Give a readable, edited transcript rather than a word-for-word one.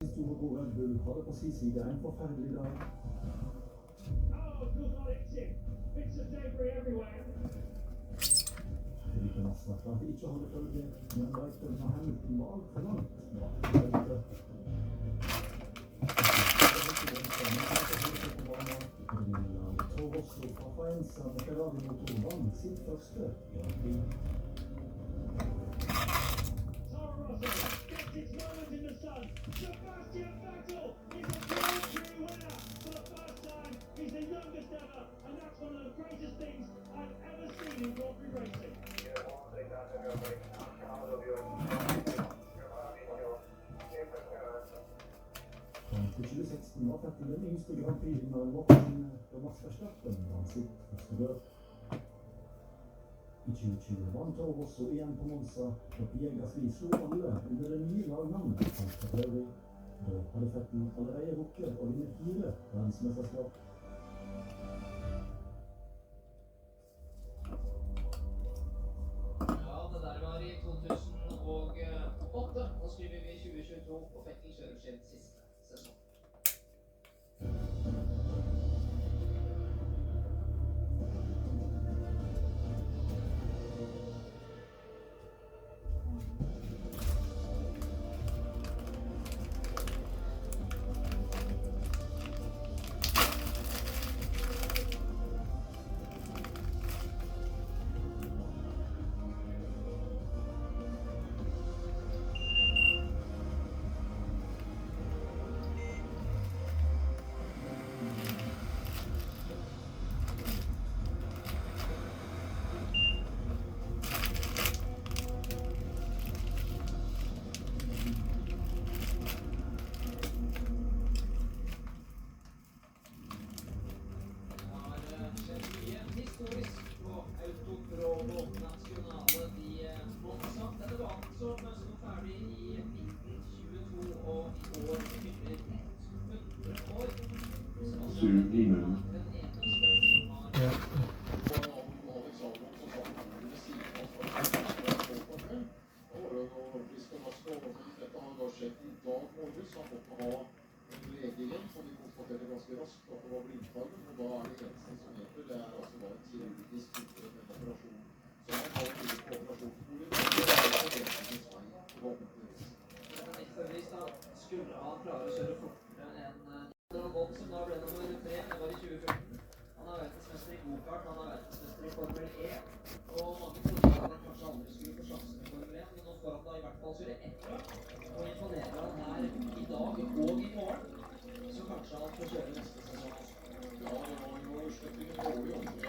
Store gode Red Bull har det på sin side en forferdelig dag. Vi kan nesten at han ikke holder følge, men Raikkonen og Hamilton var alt for langt. Toro Rosso fra Faenza med Ferrari-motoren vant sitt første Grand Prix. Its moment in the sun. Sebastian Vettel is a Grand Prix winner for the first time. He's the youngest ever, and that's one of the greatest things I've ever seen in Grand Prix racing. I 2016 var Vettel den yngste Grand Prix-vinneren voksen da Max Verstappen vant sitt første løp. I 2020 vant Toro Rosso igjen på Monza, og Pierre Gasly slo alle under det nye lagnavnet som Ferrari. Da hadde Vettel allerede rukket å vinne 4 verdensmesterskap. Ja, det der var i 2008. Nå skriver vi 2022, og Vettel kjører sin siste sesong. Så kanskje han får kjøre neste sesong. Ja, det var jo slutningen dårlig.